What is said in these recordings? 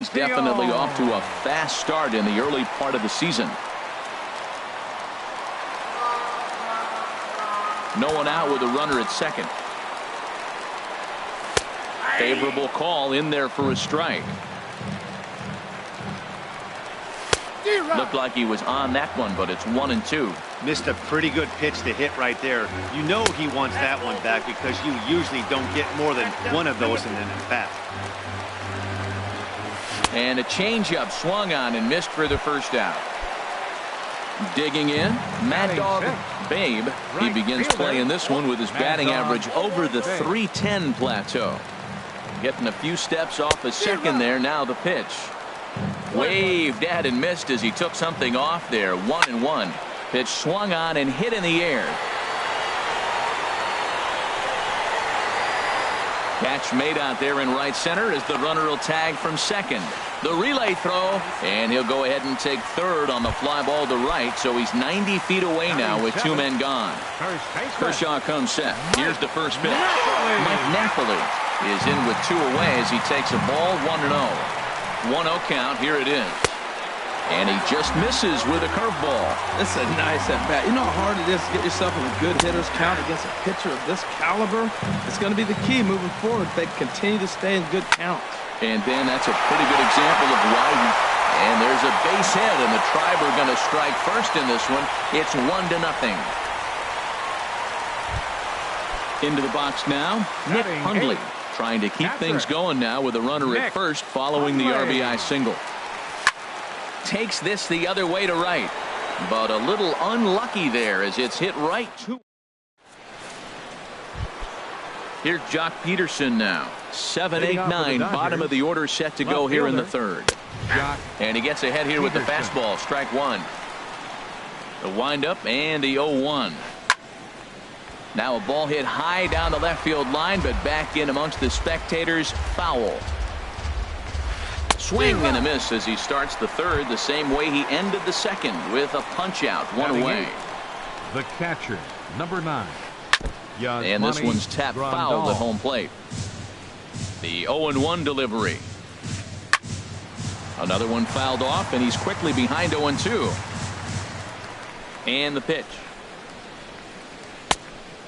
He's definitely off to a fast start in the early part of the season. No one out with a runner at second. Favorable call in there for a strike. Looked like he was on that one, but it's 1-2. Missed a pretty good pitch to hit right there. You know he wants that one back because you usually don't get more than one of those in an at-bat. And a changeup swung on and missed for the first out. Digging in, Mad Dog Babe. He begins playing this one with his batting average over the .310 plateau. Getting a few steps off a second there. Now the pitch. Waved at and missed as he took something off there. 1-1. Pitch swung on and hit in the air. Catch made out there in right center as the runner will tag from second. The relay throw, and he'll go ahead and take third on the fly ball to right, so he's 90 feet away now with two men gone. Kershaw comes set. Here's the first pitch. Mike Napoli is in with two away as he takes a ball. 1-0. 1-0 count. Here it is. And he just misses with a curveball. It's a nice at-bat. You know how hard it is to get yourself in a good hitter's count against a pitcher of this caliber? It's going to be the key moving forward if they continue to stay in good counts. And then that's a pretty good example of why and there's a base hit, and the Tribe are going to strike first in this one. It's 1-0. Into the box now, Nick Hundley, trying to keep things going now with a runner at first following the RBI single. Takes this the other way to right, but a little unlucky there as it's hit right to. Here's Jock Peterson now. 7, 8, 9, bottom of the order set to go here in the third. And he gets ahead here with the fastball. Strike one. The windup and the 0-1. Now a ball hit high down the left field line, but back in amongst the spectators. Foul. Swing and a miss as he starts the third the same way he ended the second with a punch out. One away. The catcher, number 9. And this one's tapped foul at home plate. The 0-1 delivery. Another one fouled off, and he's quickly behind 0-2. And the pitch.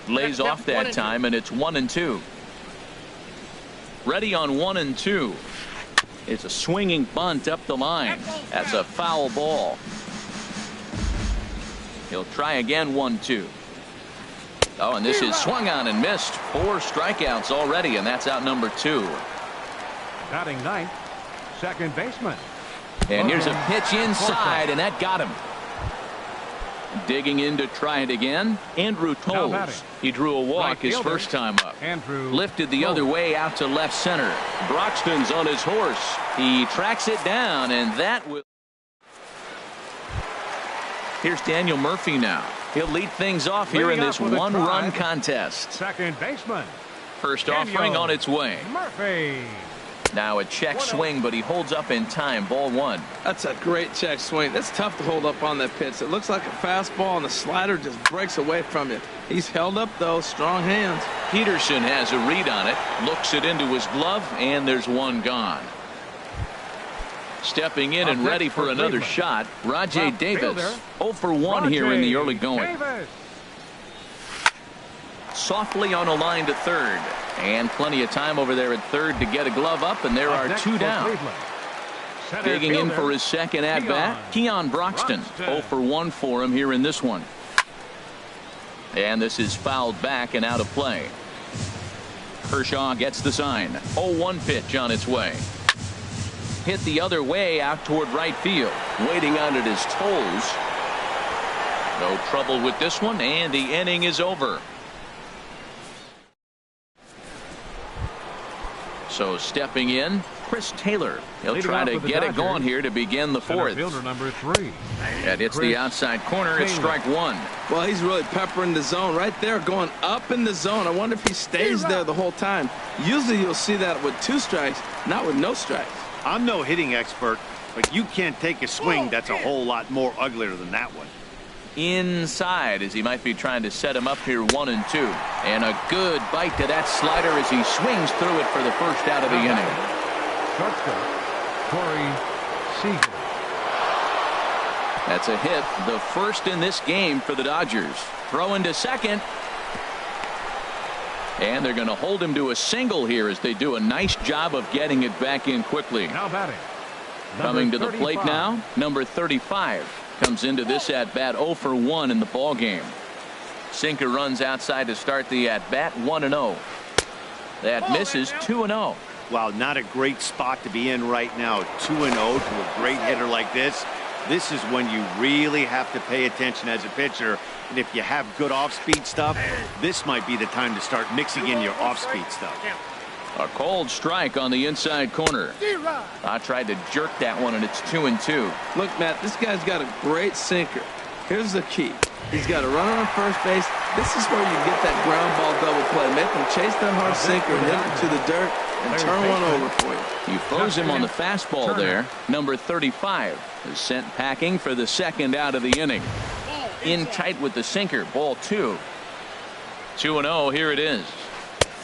Lays off that time, and it's 1-2. Ready on 1-2. It's a swinging bunt up the line. That's a foul ball. He'll try again. 1-2. Oh, and this is swung on and missed. 4 strikeouts already, and that's out number 2. Batting ninth, second baseman. And here's a pitch inside, and that got him. Digging in to try it again, Andrew Toles. He drew a walk his first time up. Lifted the other way out to left center. Broxton's on his horse. He tracks it down, and that will. Here's Daniel Murphy now. He'll lead things off here in this one-run contest. Second baseman. First offering on its way. Murphy. Now a check swing, but he holds up in time. Ball 1. That's a great check swing. That's tough to hold up on that pitch. It looks like a fastball, and the slider just breaks away from you. He's held up, though. Strong hands. Peterson has a read on it. Looks it into his glove, and there's one gone. Stepping in and ready for another shot, Rajay Davis. 0 for 1 here in the early going. Softly on a line to third. And plenty of time over there at third to get a glove up, and there are 2 down. Digging in for his second at-bat, Keon Broxton. 0 for 1 for him here in this one. And this is fouled back and out of play. Kershaw gets the sign. 0-1 pitch on its way. Hit the other way out toward right field. Waiting on it is Toles. No trouble with this one, and the inning is over. So stepping in, Chris Taylor. He'll try to get it going here to begin the fourth. Fielder number 3. And it's the outside corner. It's strike one. Well, he's really peppering the zone right there, going up in the zone. I wonder if he stays there the whole time. Usually you'll see that with 2 strikes, not with no strikes. I'm no hitting expert, but you can't take a swing that's a whole lot more uglier than that one. Inside as he might be trying to set him up here. 1-2, and a good bite to that slider as he swings through it for the first out of the inning. That's a hit, the first in this game for the Dodgers. Throw into second. And they're going to hold him to a single here as they do a nice job of getting it back in quickly. Now batting. Coming to the plate now, number 35 comes into this at bat 0 for 1 in the ball game. Sinker runs outside to start the at bat 1-0. That misses 2-0. Wow, not a great spot to be in right now. 2-0 to a great hitter like this. This is when you really have to pay attention as a pitcher. And if you have good off-speed stuff, this might be the time to start mixing in your off-speed stuff. A cold strike on the inside corner. I tried to jerk that one, and it's 2-2. Look, Matt, this guy's got a great sinker. Here's the key. He's got a runner on first base. This is where you get that ground ball double play. Make him chase that hard sinker and hit it to the dirt and turn one over for you. You froze him on the fastball there. Number 35 is sent packing for the second out of the inning. In tight with the sinker. Ball 2. 2-0. Here it is.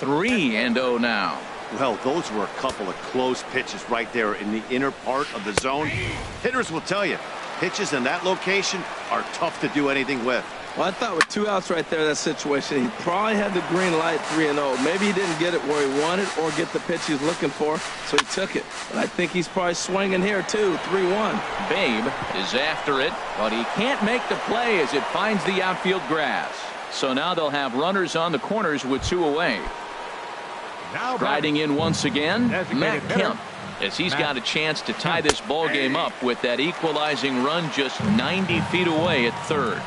3-0 now. Well, those were a couple of close pitches right there in the inner part of the zone. Hitters will tell you, pitches in that location are tough to do anything with. Well, I thought with 2 outs right there in that situation, he probably had the green light 3-0. Maybe he didn't get it where he wanted or get the pitch he was looking for, so he took it. But I think he's probably swinging here, too, 3-1. Babe is after it, but he can't make the play as it finds the outfield grass. So now they'll have runners on the corners with 2 away. Striding in once again, Matt Kemp, as he's got a chance to tie this ball game up with that equalizing run just 90 feet away at third.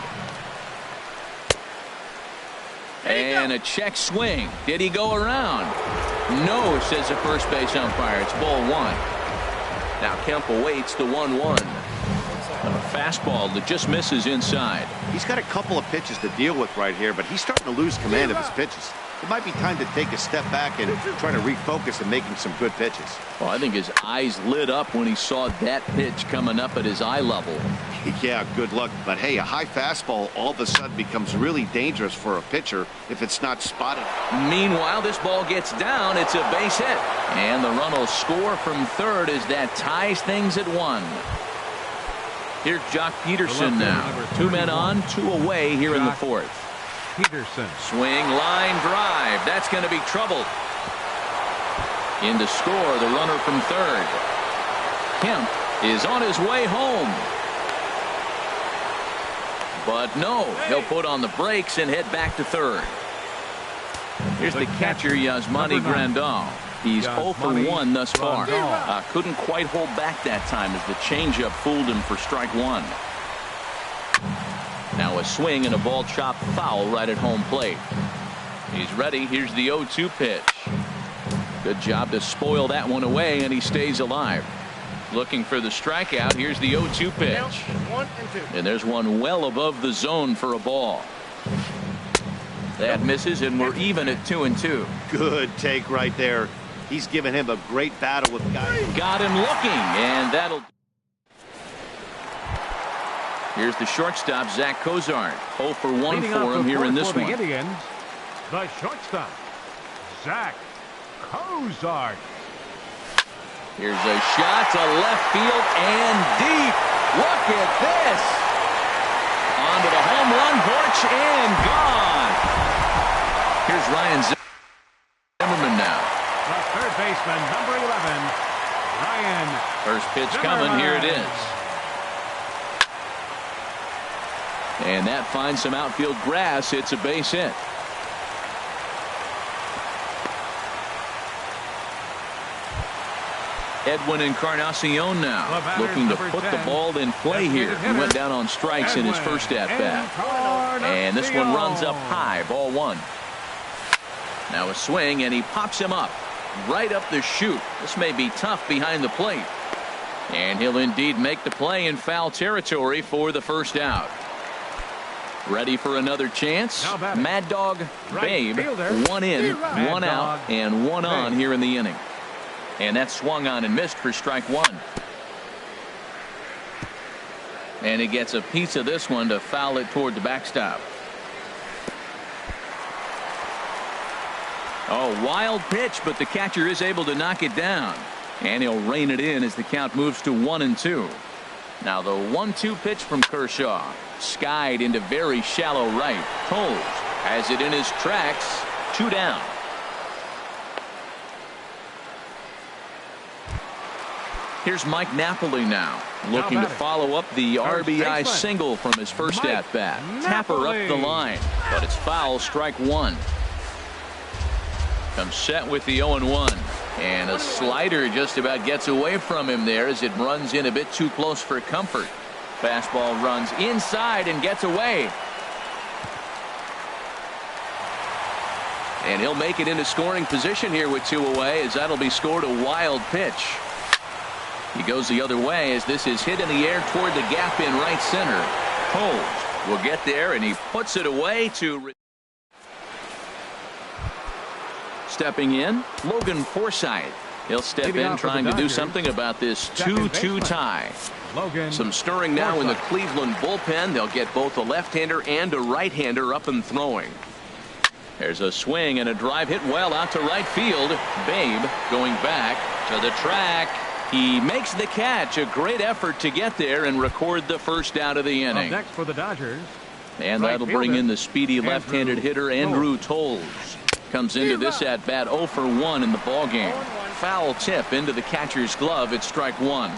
And a check swing. Did he go around? No, says the first base umpire. It's ball 1. Now Kemp awaits the 1-1. A fastball that just misses inside. He's got a couple of pitches to deal with right here, but he's starting to lose command of his pitches. It might be time to take a step back and try to refocus and making some good pitches. Well, I think his eyes lit up when he saw that pitch coming up at his eye level. Yeah, good luck. But hey, a high fastball all of a sudden becomes really dangerous for a pitcher if it's not spotted. Meanwhile, this ball gets down. It's a base hit. And the run will score from third as that ties things at 1. Here's Jock Peterson now. 2 men on, 2 away here in the 4th. Peterson. Swing, line drive. That's going to be trouble. In to score, the runner from third. Kemp is on his way home. But no, he'll put on the brakes and head back to third. Here's the catcher, Yasmani Grandal. He's 0 for 1 thus far. Couldn't quite hold back that time as the changeup fooled him for strike 1. Now a swing and a ball chopped foul right at home plate. He's ready. Here's the 0-2 pitch. Good job to spoil that one away, and he stays alive. Looking for the strikeout. Here's the 0-2 pitch. And there's one well above the zone for a ball. That misses, and we're even at 2-2. Good take right there. He's given him a great battle with guys. Got him looking, and that'll. Here's the shortstop, Zach Cozart. 0 for 1 for him here in this one. The Indians, the shortstop, Zach Cozart. Here's a shot to left field and deep. Look at this. Onto the home run porch and gone. Here's Ryan Zimmerman now. The third baseman, number 11, Ryan. First pitch coming. Here it is. And that finds some outfield grass. It's a base hit. Edwin Encarnacion now looking to put the ball in play here. He went down on strikes in his first at-bat. And this one runs up high. Ball 1. Now a swing, and he pops him up. Right up the chute. This may be tough behind the plate. And he'll indeed make the play in foul territory for the first out. Ready for another chance. Mad Dog Babe. 1 in, 1 out, and 1 on here in the inning. And that swung on and missed for strike 1. And he gets a piece of this one to foul it toward the backstop. Oh, wild pitch, but the catcher is able to knock it down. And he'll rein it in as the count moves to 1-2. Now the 1-2 pitch from Kershaw. Skied into very shallow right. Toles has it in his tracks. 2 down. Here's Mike Napoli now, looking to follow up the RBI single from his first at-bat. Tapper up the line, but it's foul, strike 1. Comes set with the 0-1. And a slider just about gets away from him there as it runs in a bit too close for comfort. Fastball runs inside and gets away. And he'll make it into scoring position here with 2 away, as that'll be scored a wild pitch. He goes the other way as this is hit in the air toward the gap in right center. Toles will get there, and he puts it away to... Stepping in, Logan Forsythe. He'll step in trying to do something about this 2-2 tie. Some stirring now in the Cleveland bullpen. They'll get both a left-hander and a right-hander up and throwing. There's a swing and a drive hit well out to right field. Babe going back to the track. He makes the catch. A great effort to get there and record the first out of the inning. Next for the Dodgers. And that'll bring in the speedy left-handed hitter Andrew Toles. Comes into this at bat 0 for 1 in the ball game. Foul tip into the catcher's glove. It's strike 1.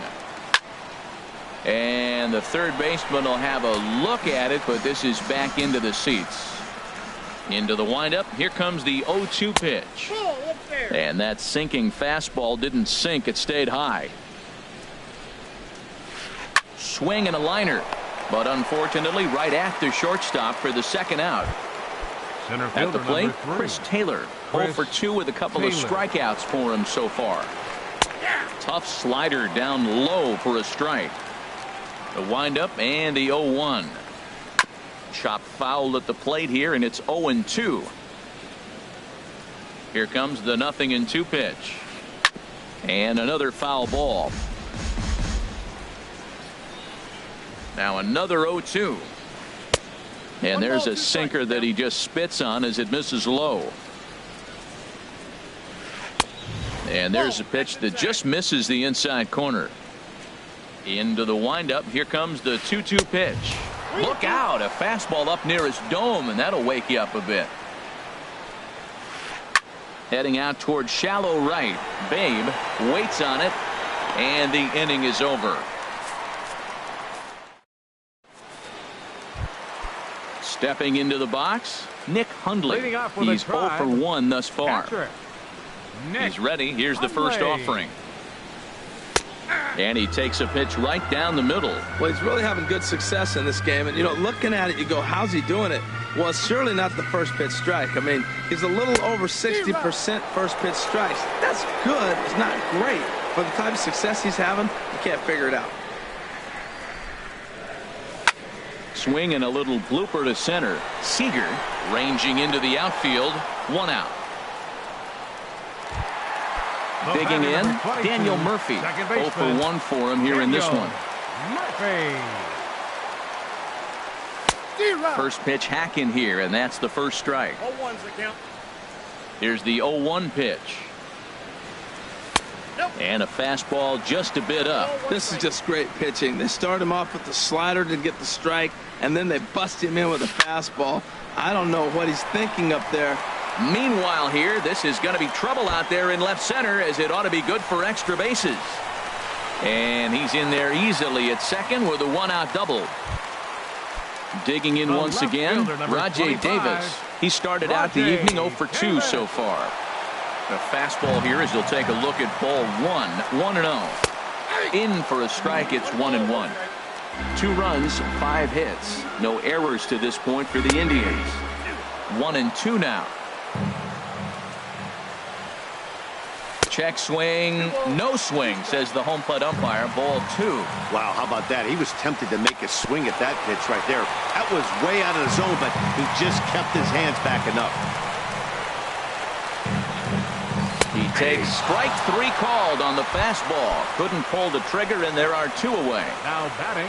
And the third baseman will have a look at it, but this is back into the seats. Into the windup. Here comes the 0-2 pitch. And that sinking fastball didn't sink. It stayed high. Swing and a liner, but unfortunately right at the shortstop for the second out. At the plate, Chris Taylor, 0 for 2 with a couple of strikeouts for him so far. Tough slider down low for a strike. The windup and the 0-1. Chop foul at the plate here, and it's 0-2. Here comes the 0-2 pitch. And another foul ball. Now another 0-2. And there's a sinker that he just spits on as it misses low. And there's a pitch that just misses the inside corner. Into the windup. Here comes the 2-2 pitch. Look out, a fastball up near his dome, and that'll wake you up a bit. Heading out toward shallow right. Babe waits on it, and the inning is over. Stepping into the box, Nick Hundley. He's 0 for 1 thus far. He's ready. Here's the first offering. And he takes a pitch right down the middle. Well, he's really having good success in this game. And, you know, looking at it, you go, how's he doing it? Well, it's surely not the first pitch strike. I mean, he's a little over 60% first pitch strikes. That's good. It's not great. But the type of success he's having, you can't figure it out. Swing and a little blooper to center. Seager ranging into the outfield. 1 out. Digging in, Daniel Murphy. 0 for 1 for him here in this one. First pitch hack in here, and that's the first strike. Here's the 0-1 pitch. And a fastball just a bit up. This is just great pitching. They start him off with the slider to get the strike, and then they bust him in with a fastball. I don't know what he's thinking up there. Meanwhile here, this is going to be trouble out there in left center, as it ought to be good for extra bases. And he's in there easily at second with a 1-out double. Digging in once again, Rajay Davis. He started out the evening 0 for 2 so far. A fastball here as he'll take a look at ball 1, 1-0. In for a strike, it's 1-1. 2 runs, 5 hits. No errors to this point for the Indians. 1-2 now. Check swing, no swing, says the home plate umpire. Ball 2. Wow, how about that? He was tempted to make a swing at that pitch right there. That was way out of the zone, but he just kept his hands back enough. He takes strike 3 called on the fastball. Couldn't pull the trigger, and there are 2 away. Now batting,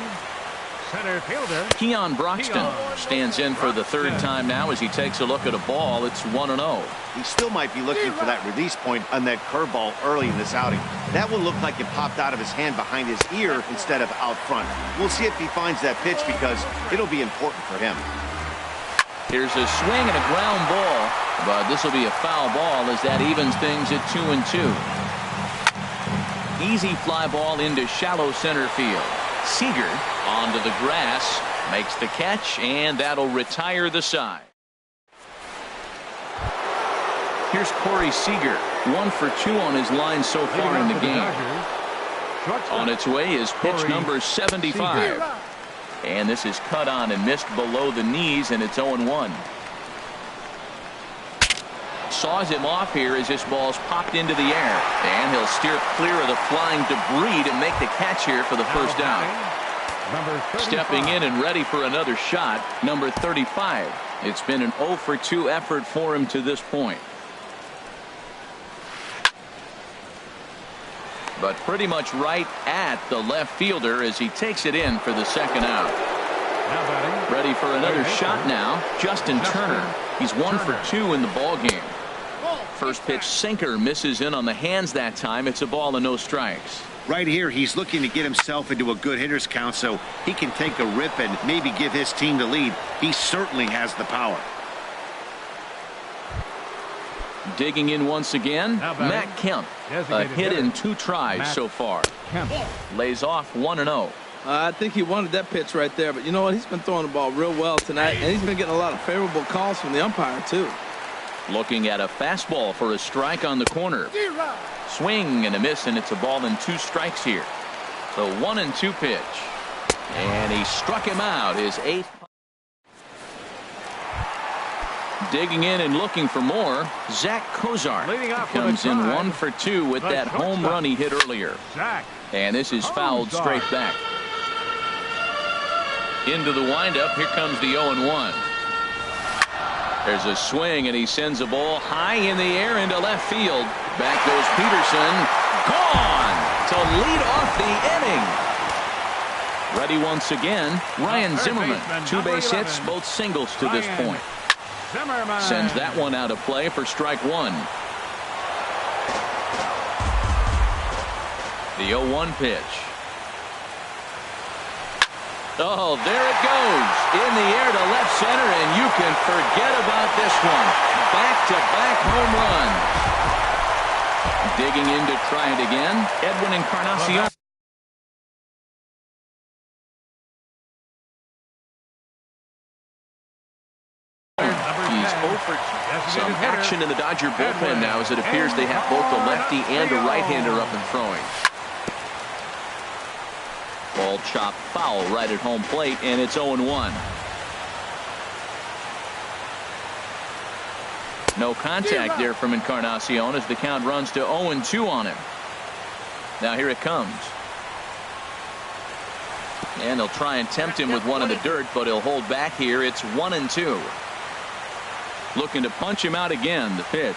center fielder Keon Broxton stands in for the 3rd time now as he takes a look at a ball. It's 1-0. He still might be looking for that release point on that curveball early in this outing. That one looked like it popped out of his hand behind his ear instead of out front. We'll see if he finds that pitch because it'll be important for him. Here's a swing and a ground ball, but this will be a foul ball as that evens things at 2-2. Easy fly ball into shallow center field. Seager onto the grass, makes the catch, and that'll retire the side. Here's Corey Seager, 1 for 2 on his line so far in the game. On its way is pitch number 75. And this is cut on and missed below the knees, and it's 0-1. Saws him off here as this ball's popped into the air. And he'll steer clear of the flying debris to make the catch here for the first down. Stepping in and ready for another shot, number 35. It's been an 0 for 2 effort for him to this point. But pretty much right at the left fielder as he takes it in for the second out. Ready for another shot now, Justin Turner. He's 1 for 2 in the ball game. First pitch sinker misses in on the hands that time. It's a ball and no strikes. Right here, he's looking to get himself into a good hitter's count so he can take a rip and maybe give his team the lead. He certainly has the power. Digging in once again, Matt Kemp. A hit in 2 tries so far. Lays off 1-0. I think he wanted that pitch right there, but you know what? He's been throwing the ball real well tonight, and he's been getting a lot of favorable calls from the umpire, too. Looking at a fastball for a strike on the corner. Swing and a miss, and it's a ball and 2 strikes here. So 1-2 pitch. And he struck him out, his 8th. Digging in and looking for more, Zach Kozar comes in 1 for 2 with that home run he hit earlier. And this is fouled straight back. Into the windup, here comes the 0-1. There's a swing, and he sends a ball high in the air into left field. Back goes Peterson. Gone to lead off the inning. Ready once again, Ryan Zimmerman. 2 base hits, both singles to this point. Sends that one out of play for strike 1. The 0-1 pitch. Oh, there it goes. In the air to left center, and you can forget about this one. Back-to-back home run. Digging in to try it again, Edwin Encarnacion. Some action in the Dodger bullpen now as it appears they have both a lefty and a right-hander up and throwing. Ball chopped foul right at home plate, and it's 0-1. No contact there from Encarnacion as the count runs to 0-2 on him. Now here it comes. And they'll try and tempt him with one in the dirt, but he'll hold back here. It's 1-2. Looking to punch him out again. The pitch.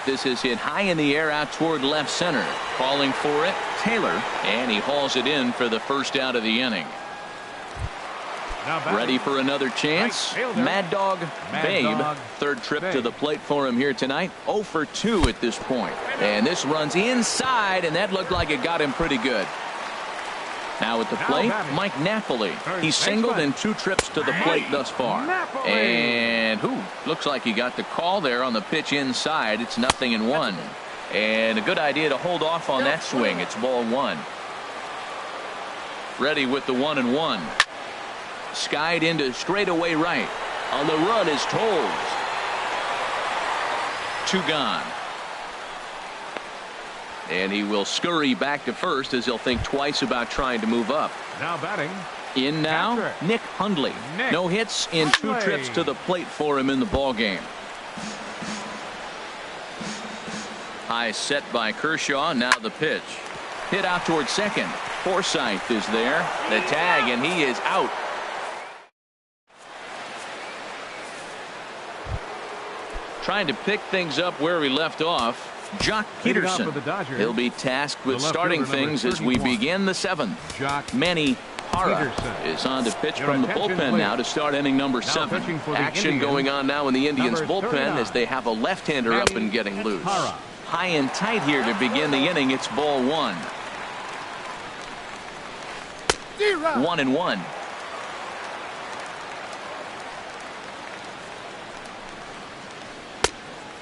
This is hit high in the air out toward left center. Calling for it, Taylor, and he hauls it in for the first out of the inning. Ready for another chance. Mad Dog Babe. Third trip to the plate for him here tonight. 0 for 2 at this point. And this runs inside, and that looked like it got him pretty good. Now at the plate, Mike Napoli. He's singled in 2 trips to the plate thus far. And looks like he got the call there on the pitch inside. It's 0-1. And a good idea to hold off on that swing. It's ball 1. Ready with the 1-1. Skied into straightaway right. On the run is Tolles. 2 gone. And he will scurry back to first as he'll think twice about trying to move up. Now batting. In now, Nick Hundley. No hits in 2 trips to the plate for him in the ball game. High set by Kershaw. Now the pitch. Hit out toward second. Forsythe is there. The tag, and he is out. Trying to pick things up where we left off. Jock Peterson. He'll be tasked with starting things as we begin the 7th. Manny Hara is on to pitch from the bullpen now to start inning number 7. Action going on now in the Indians bullpen as they have a left-hander up and getting loose. high and tight here to begin the inning. It's ball one. 1-1.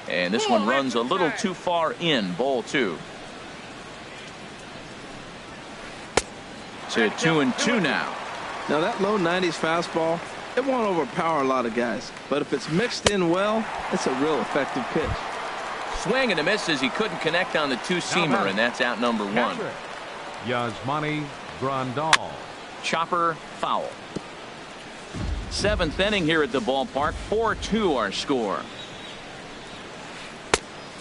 And this one runs a little too far in. Ball two. To 2-2 now. Now that low 90s fastball, it won't overpower a lot of guys. But if it's mixed in well, it's a real effective pitch. Swing and a miss as he couldn't connect on the two-seamer, and that's out number one. Yasmani Grandal. Chopper foul. Seventh inning here at the ballpark. 4-2 our score.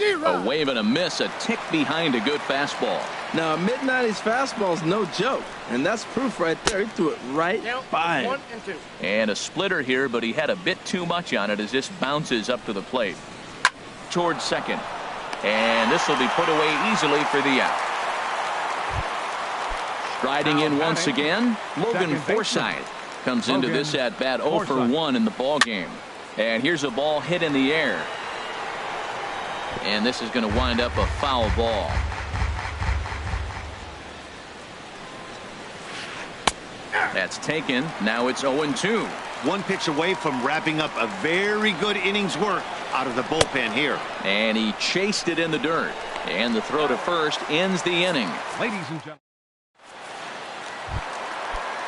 A wave and a miss, a tick behind a good fastball. Now a mid-90s fastball is no joke, and that's proof right there. He threw it right by him. And a splitter here, but he had a bit too much on it as this bounces up to the plate. Towards second. And this will be put away easily for the out. Striding in once again, Logan Forsythe comes into this at bat 0 for 1 in the ball game. And here's a ball hit in the air. And this is going to wind up a foul ball. That's taken. Now it's 0-2. One pitch away from wrapping up a very good inning's work out of the bullpen here. And he chased it in the dirt. And the throw to first ends the inning. Ladies and gentlemen.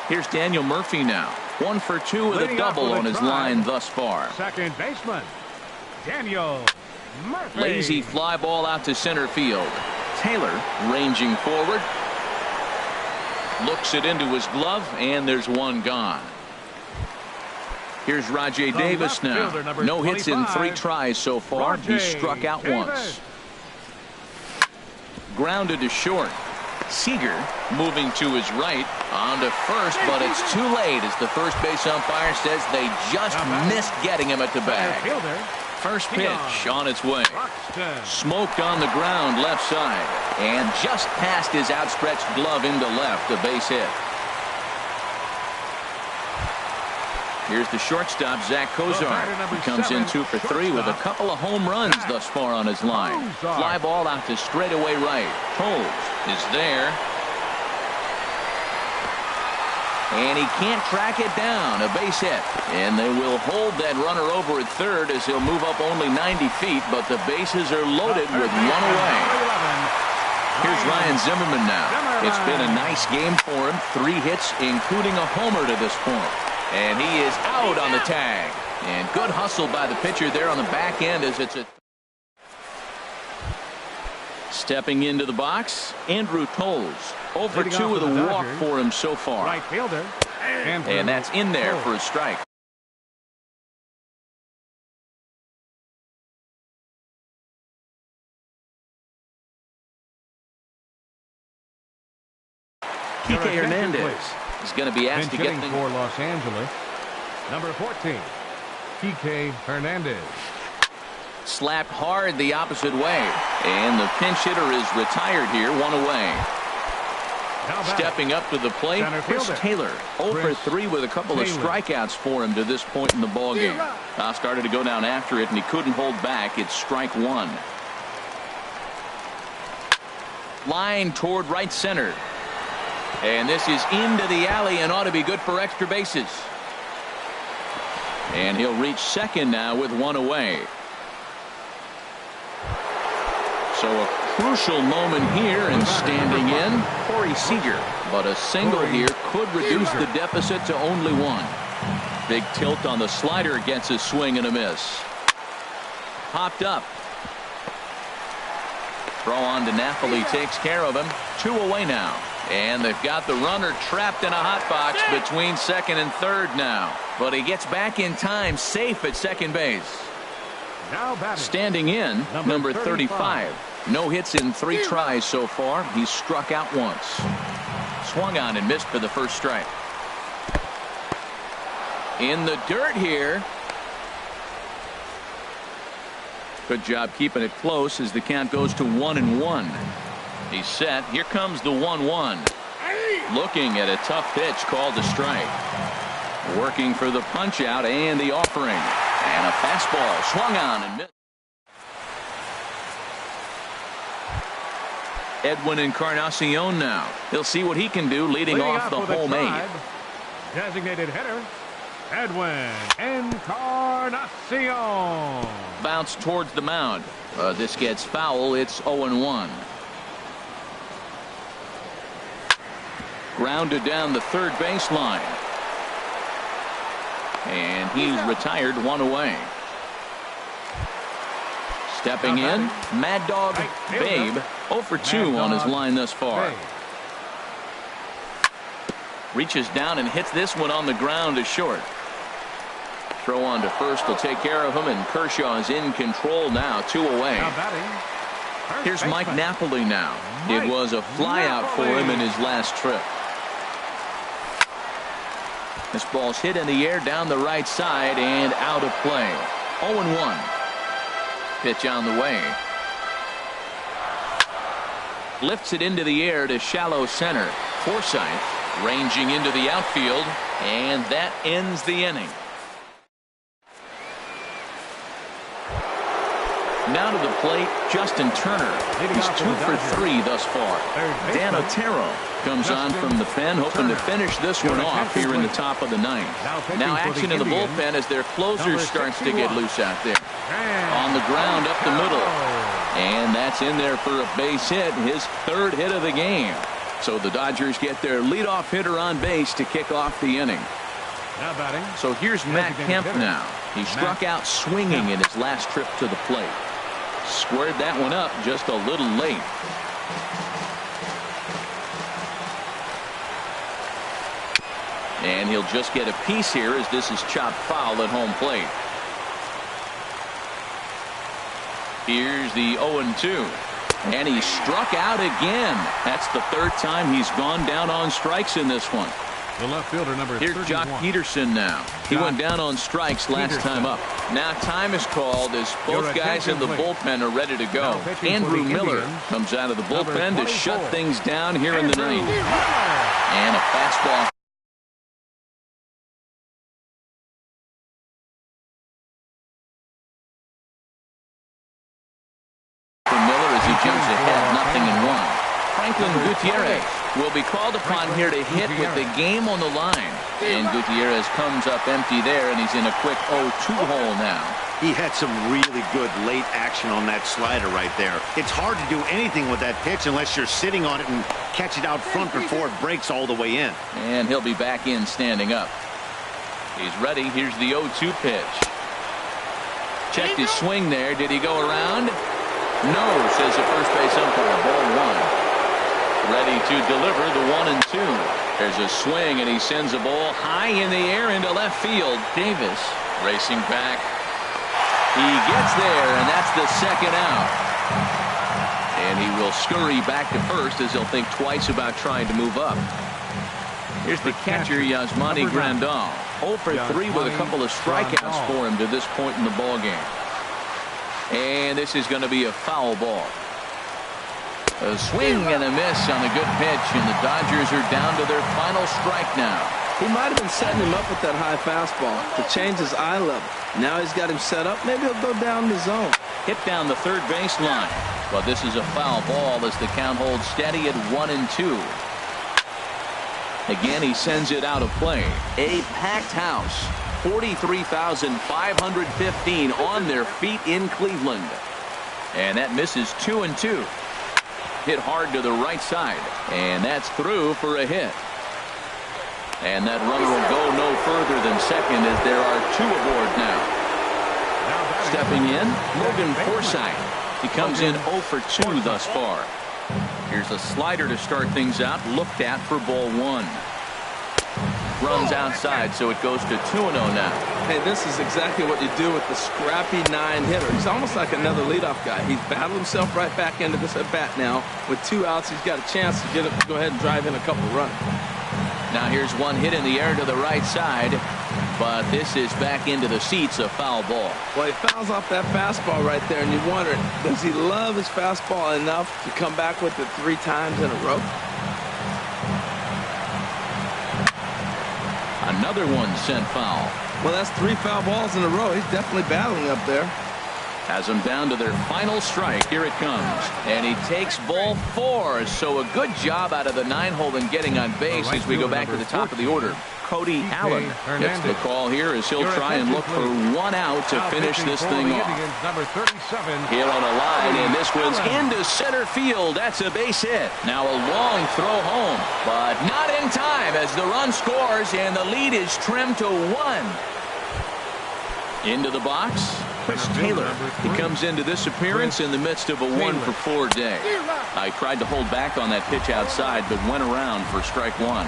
Here's Daniel Murphy now. 1 for 2 with a double on his line thus far. Second baseman, Daniel Murphy. Lazy fly ball out to center field. Taylor ranging forward. Looks it into his glove, and there's one gone. Here's Rajay Davis now. No hits in 3 tries so far. He struck out once. Grounded to short. Seager moving to his right on to first, but it's too late as the first base umpire says they just missed getting him at the bag. First pitch on its way. Smoked on the ground left side and just past his outstretched glove into left, a base hit. Here's the shortstop, Zach Kozar. He comes in 2 for 3 with a couple of home runs thus far on his line. Fly ball out to straightaway right. Toles is there. And he can't track it down. A base hit. And they will hold that runner over at third as he'll move up only 90 feet, but the bases are loaded with one away. Here's Ryan Zimmerman now. It's been a nice game for him. 3 hits, including a homer to this point. And he is out on the tag. And good hustle by the pitcher there on the back end as it's a... Stepping into the box, Andrew Toles. 0 for 2 with a walk for him so far. Right fielder. And that's in there for a strike. Kike Hernandez is going to be asked to get things for Los Angeles. Number 14, Kike Hernandez. Slapped hard the opposite way. And the pinch hitter is retired here, 1 away. Stepping up to the plate, Chris Taylor. 0 for 3 with a couple of strikeouts for him to this point in the ballgame. Started to go down after it, and he couldn't hold back. It's strike 1. Line toward right center. And this is into the alley and ought to be good for extra bases. And he'll reach second now with 1 away. So a crucial moment here and standing in, Corey Seager. But a single here could reduce the deficit to only 1. Big tilt on the slider gets a swing and a miss. Popped up. Throw on to Napoli takes care of him. 2 away now. And they've got the runner trapped in a hot box between second and third now. But he gets back in time, safe at second base. Standing in, number 35. No hits in 3 tries so far. He's struck out once. Swung on and missed for the first strike. In the dirt here. Good job keeping it close as the count goes to 1-1. He's set. Here comes the 1-1. Looking at a tough pitch called a strike. Working for the punch out and the offering. And a fastball swung on and missed. Edwin Encarnacion now. He'll see what he can do leading off the homemade. Designated hitter, Edwin Encarnacion. Bounce towards the mound. This gets foul. It's 0-1. Grounded down the third baseline. And he's retired, one away. Stepping in, Mad Dog Babe, 0 for 2 on his line thus far. Reaches down and hits this one on the ground to short. Throw on to first will take care of him, and Kershaw is in control now, 2 away. Here's Mike Napoli now. It was a flyout for him in his last trip. This ball's hit in the air down the right side and out of play. 0-1. Pitch on the way. Lifts it into the air to shallow center. Forsythe ranging into the outfield, and that ends the inning. Now to the plate, Justin Turner. He's 2 for 3 thus far. Dan Otero comes on from the pen, hoping to finish this one off here in the top of the ninth. Now action in the bullpen as their closer starts to get loose out there. On the ground up the middle. And that's in there for a base hit, his 3rd hit of the game. So the Dodgers get their leadoff hitter on base to kick off the inning. So here's Matt Kemp now. He struck out swinging in his last trip to the plate. Squared that one up just a little late. And he'll just get a piece here as this is chopped foul at home plate. Here's the 0-2. And he struck out again. That's the 3rd time he's gone down on strikes in this one. The left fielder, number 31. Here's Jock Peterson now. He went down on strikes last time up. Now time is called as both guys in the bullpen are ready to go. Andrew Miller comes out of the bullpen to shut things down here in the ninth. And a fastball. For Miller as he jumps ahead, 0-1. Franklin Gutierrez will be called upon here to hit with the game on the line. And Gutierrez comes up empty there, and he's in a quick 0-2 hole now. He had some really good late action on that slider right there. It's hard to do anything with that pitch unless you're sitting on it and catch it out front before it breaks all the way in. And he'll be back in standing up. He's ready. Here's the 0-2 pitch. Checked his swing there. Did he go around? No, says the first base umpire. Ball 1. Ready to deliver the 1-2. There's a swing, and he sends a ball high in the air into left field. Davis racing back. He gets there, and that's the 2nd out. And he will scurry back to first as he'll think twice about trying to move up. Here's the catcher, Yasmani Grandal. 0 for 3 with a couple of strikeouts for him to this point in the ballgame. And this is going to be a foul ball. A swing and a miss on a good pitch, and the Dodgers are down to their final strike now. He might have been setting him up with that high fastball to change his eye level. Now he's got him set up. Maybe he'll go down the zone. Hit down the third baseline. But this is a foul ball as the count holds steady at 1-2. Again, he sends it out of play. A packed house. 43,515 on their feet in Cleveland. And that misses 2-2. Hit hard to the right side. And that's through for a hit. And that runner will go no further than second as there are 2 aboard now. Stepping in, Logan Forsythe. He comes in 0 for 2 thus far. Here's a slider to start things out, looked at for ball 1. Runs outside, so it goes to 2-0 now. Hey, this is exactly what you do with the scrappy 9-hitter. He's almost like another leadoff guy. He's battled himself right back into this at-bat now. With 2 outs, he's got a chance to go ahead and drive in a couple runs. Now here's one hit in the air to the right side, but this is back into the seats, a foul ball. Well, he fouls off that fastball right there, and you wonder, does he love his fastball enough to come back with it 3 times in a row? Another one sent foul. Well, that's 3 foul balls in a row. He's definitely battling up there. Has them down to their final strike. Here it comes. And he takes ball 4. So a good job out of the 9-hole in getting on base as we go back to the top of the order. Cody Allen gets the call here as he'll try and look for 1 out to finish this thing off. Hit on a line, and this one's into center field. That's a base hit. Now a long throw home, but not in time as the run scores, and the lead is trimmed to 1. Into the box, Chris Taylor. He comes into this appearance in the midst of a 1-for-4 day. I tried to hold back on that pitch outside, but went around for strike 1.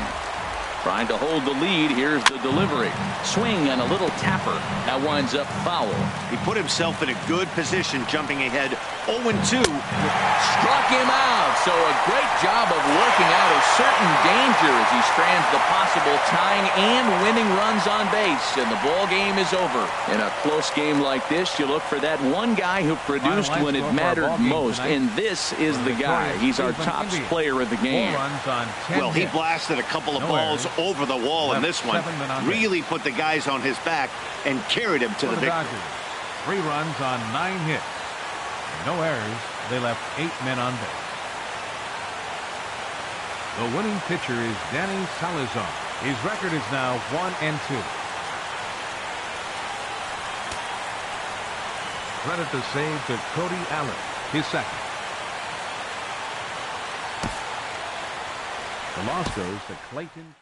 Trying to hold the lead. Here's the delivery. Swing and a little tapper. That winds up foul. He put himself in a good position, jumping ahead 0-2. Struck him out. So a great job of working out a certain danger as he strands the possible tying and winning runs on base. And the ball game is over. In a close game like this, you look for that one guy who produced when it mattered most. And this is the guy. He's our top player of the game. Well, he blasted a couple of balls over the wall in this one. Really put the guys on his back and carried him to the victory. 3 runs on 9 hits. No errors. They left 8 men on base. The winning pitcher is Danny Salazar. His record is now 1-2. Credit the save to Cody Allen, his second. The loss goes to Clayton.